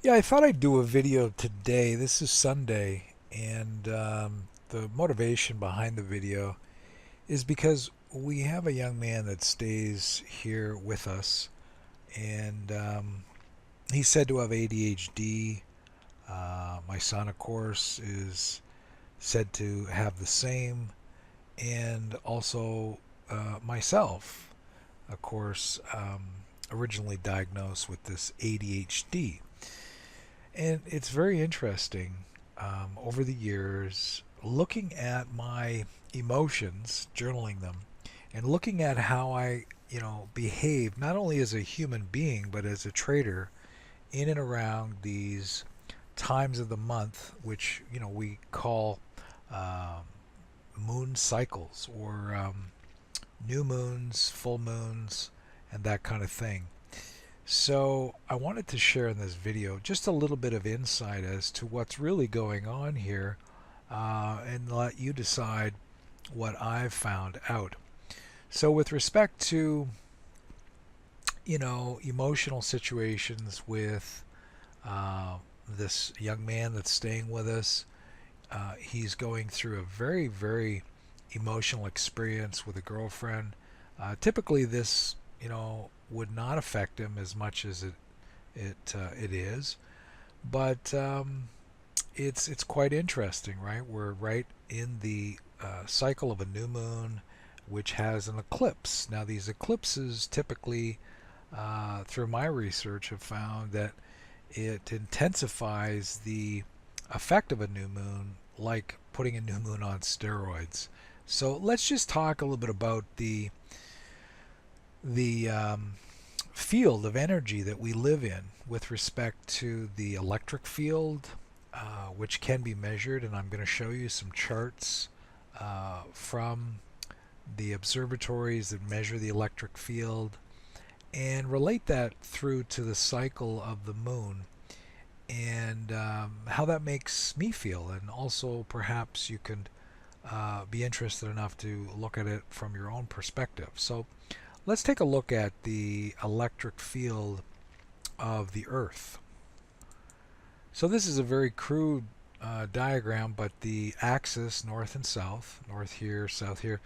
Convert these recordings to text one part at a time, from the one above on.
Yeah, I thought I'd do a video today. This is Sunday, and the motivation behind the video is because we have a young man that stays here with us, and he's said to have ADHD. My son, of course, is said to have the same, and also myself, of course, originally diagnosed with this ADHD. And it's very interesting over the years looking at my emotions, journaling them, and looking at how I behave not only as a human being but as a trader in and around these times of the month, which we call um, moon cycles or new moons, full moons, and that kind of thing. So I wanted to share in this video just a little bit of insight as to what's really going on here and let you decide what I've found out. So with respect to, emotional situations with this young man that's staying with us, he's going through a very, very emotional experience with a girlfriend. Typically this, would not affect him as much as it is, but it's quite interesting, right? We're right in the cycle of a new moon, which has an eclipse. Now, these eclipses typically, through my research, have found that it intensifies the effect of a new moon, like putting a new moon on steroids. So let's just talk a little bit about the field of energy that we live in with respect to the electric field, which can be measured, and I'm going to show you some charts from the observatories that measure the electric field and relate that through to the cycle of the moon and how that makes me feel. And also, perhaps you can be interested enough to look at it from your own perspective. So, let's take a look at the electric field of the Earth. So this is a very crude diagram, but the axis, north and south, north here, south here,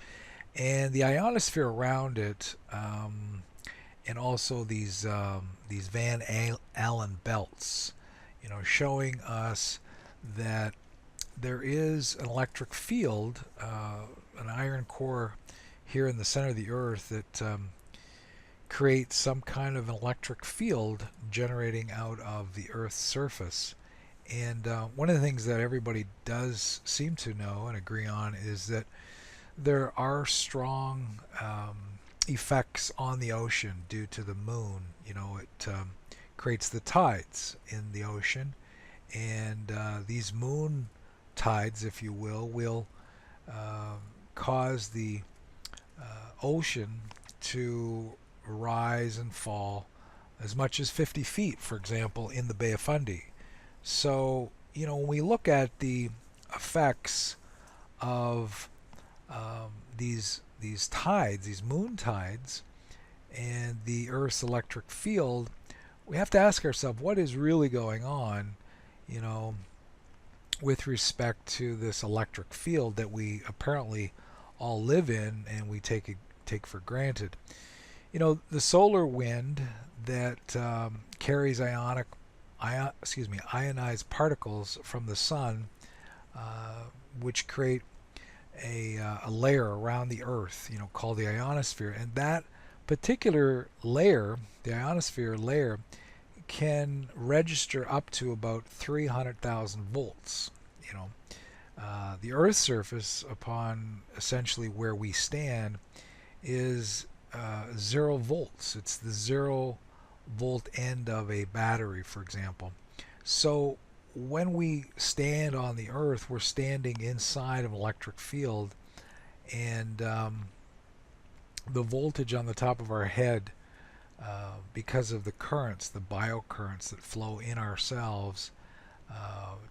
and the ionosphere around it, and also these Van Allen belts, showing us that there is an electric field, an iron core here in the center of the Earth that creates some kind of an electric field generating out of the Earth's surface. And one of the things that everybody does seem to know and agree on is that there are strong effects on the ocean due to the moon. It creates the tides in the ocean, and these moon tides, if you will cause the ocean to rise and fall as much as 50 feet, for example, in the Bay of Fundy. So, when we look at the effects of these tides, these moon tides, and the Earth's electric field, we have to ask ourselves what is really going on, you know, with respect to this electric field that we apparently all live in and we take for granted. The solar wind that carries ionized particles from the sun, which create a layer around the Earth, called the ionosphere, and that particular layer, the ionosphere layer, can register up to about 300,000 volts. The Earth's surface, upon essentially where we stand, is 0 volts. It's the 0 volt end of a battery, for example. So when we stand on the Earth, we're standing inside of an electric field, and the voltage on the top of our head, because of the currents, the biocurrents that flow in ourselves,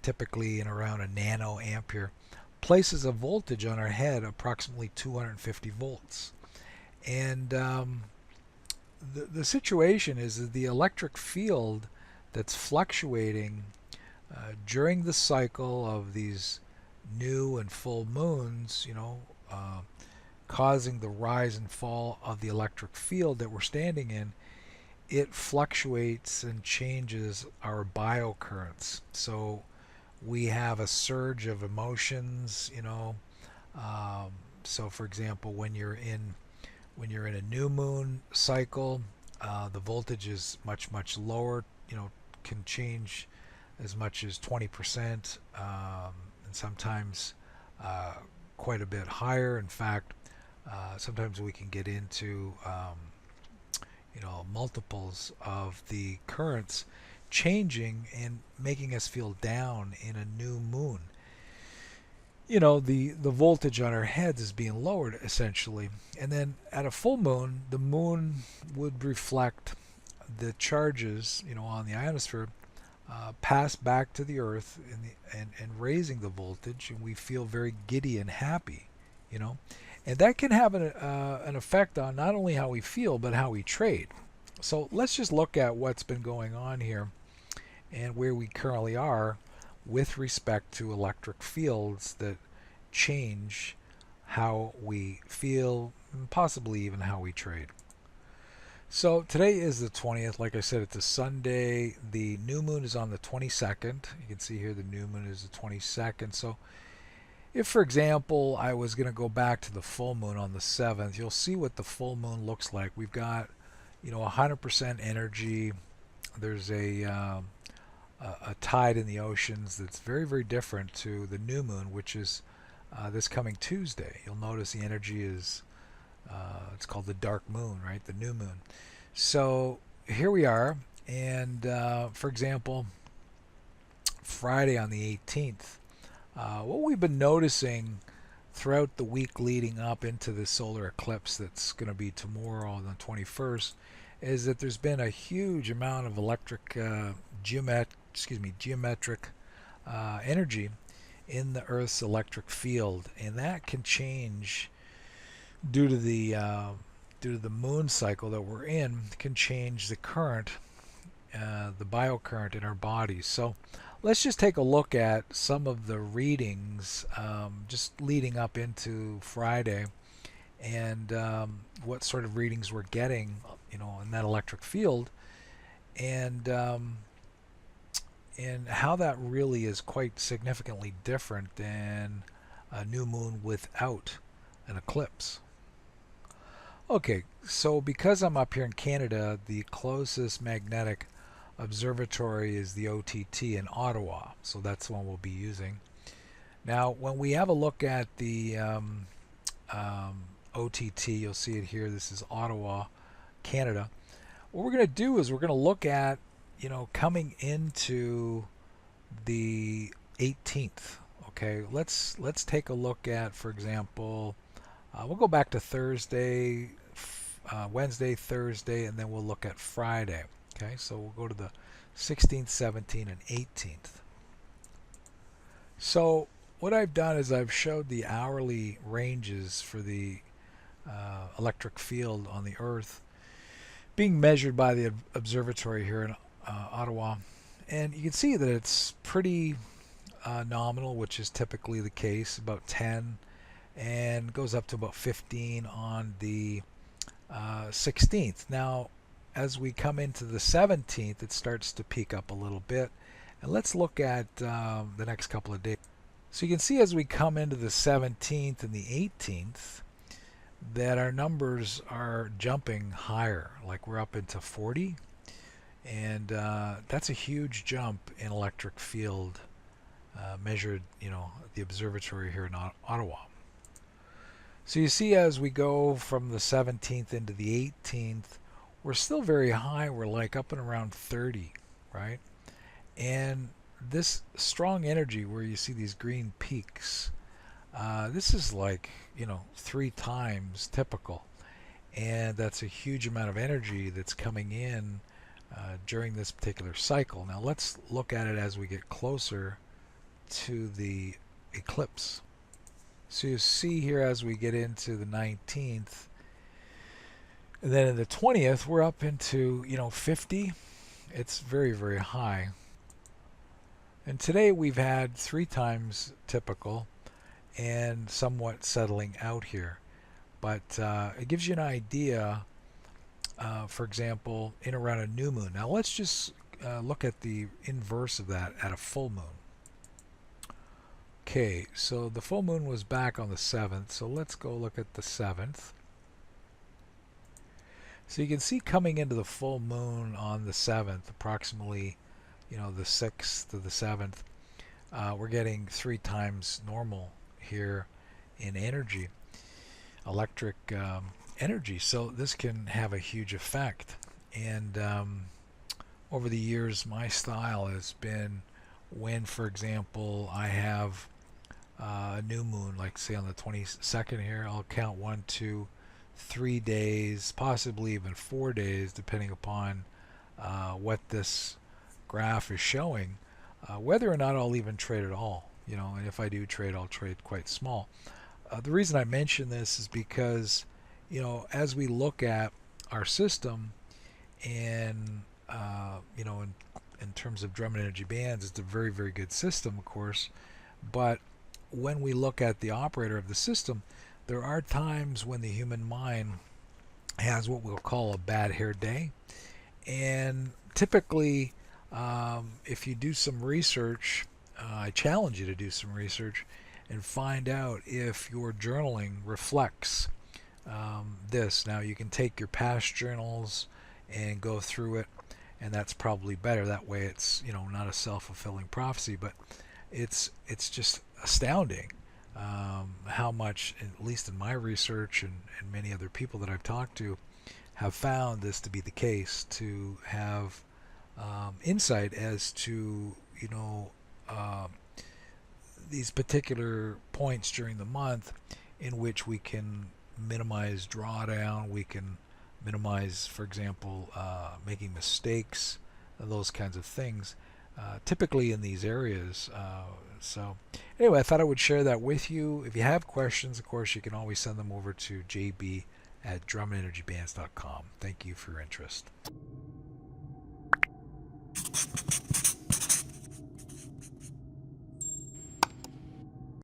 typically in around a nanoampere, places a voltage on our head approximately 250 volts. And the situation is that the electric field that's fluctuating during the cycle of these new and full moons, causing the rise and fall of the electric field that we're standing in. It fluctuates and changes our biocurrents. So we have a surge of emotions, so for example, when you're in a new moon cycle, the voltage is much lower. Can change as much as 20%, and sometimes quite a bit higher. In fact, sometimes we can get into multiples of the currents changing and making us feel down in a new moon. The voltage on our heads is being lowered essentially. And then at a full moon, the moon would reflect the charges, on the ionosphere, pass back to the earth and raising the voltage, and we feel very giddy and happy, and that can have an effect on not only how we feel but how we trade. So let's just look at what's been going on here and where we currently are with respect to electric fields that change how we feel and possibly even how we trade. So today is the 20th. Like I said, it's a Sunday. The new moon is on the 22nd. You can see here the new moon is the 22nd. So if, for example, I was going to go back to the full moon on the 7th, you'll see what the full moon looks like. We've got 100% energy. There's a tide in the oceans that's very, very different to the new moon, which is this coming Tuesday. You'll notice the energy is, it's called the dark moon, right? The new moon. So here we are. And for example, Friday on the 18th, what we've been noticing throughout the week leading up into the solar eclipse that's going to be tomorrow on the 21st is that there's been a huge amount of electric geometric energy in the Earth's electric field, and that can change due to the moon cycle that we're in. Can change the current, the biocurrent in our bodies. So let's just take a look at some of the readings just leading up into Friday, and what sort of readings we're getting, in that electric field, and how that really is quite significantly different than a new moon without an eclipse. Okay, so because I'm up here in Canada, the closest magnetic observatory is the OTT in Ottawa, so that's the one we'll be using. Now, when we have a look at the OTT, you'll see it here. This is Ottawa, Canada. What we're going to do is we're going to look at, coming into the 18th. Okay, let's take a look at, for example, we'll go back to Thursday, Wednesday, Thursday, and then we'll look at Friday. Okay, so we'll go to the 16th, 17th, and 18th. So what I've done is I've showed the hourly ranges for the electric field on the Earth being measured by the observatory here in Ottawa, and you can see that it's pretty nominal, which is typically the case, about 10, and goes up to about 15 on the 16th. Now, as we come into the 17th, it starts to peak up a little bit, and let's look at the next couple of days. So you can see as we come into the 17th and the 18th that our numbers are jumping higher, like we're up into 40, and that's a huge jump in electric field measured, at the observatory here in Ottawa. So you see as we go from the 17th into the 18th, we're still very high. We're like up and around 30, right? And this strong energy where you see these green peaks, this is like, 3 times typical. And that's a huge amount of energy that's coming in during this particular cycle. Now let's look at it as we get closer to the eclipse. So you see here as we get into the 19th, and then in the 20th, we're up into, 50. It's very, very high. And today we've had 3 times typical and somewhat settling out here. But it gives you an idea, for example, in around a new moon. Now let's just look at the inverse of that at a full moon. Okay, so the full moon was back on the 7th, so let's go look at the 7th. So you can see coming into the full moon on the 7th, approximately, the 6th to the 7th, we're getting 3 times normal here in energy, electric energy. So this can have a huge effect. And over the years, my style has been when, for example, I have a new moon, like say on the 22nd here, I'll count 1, 2, 3 days, possibly even 4 days, depending upon what this graph is showing, whether or not I'll even trade at all. And if I do trade, I'll trade quite small. The reason I mention this is because, as we look at our system and, in terms of Drummond energy bands, it's a very, very good system, of course. But when we look at the operator of the system, there are times when the human mind has what we'll call a bad hair day. And typically, if you do some research, I challenge you to do some research and find out if your journaling reflects this. Now, you can take your past journals and go through it, and that's probably better. That way, it's not a self-fulfilling prophecy, but it's just astounding how much, at least in my research and many other people that I've talked to, have found this to be the case, to have insight as to uh, these particular points during the month in which we can minimize drawdown, we can minimize, for example, making mistakes, those kinds of things, typically in these areas. So anyway, I thought I would share that with you. If you have questions, of course, you can always send them over to jb@drummondenergybands.com. Thank you for your interest.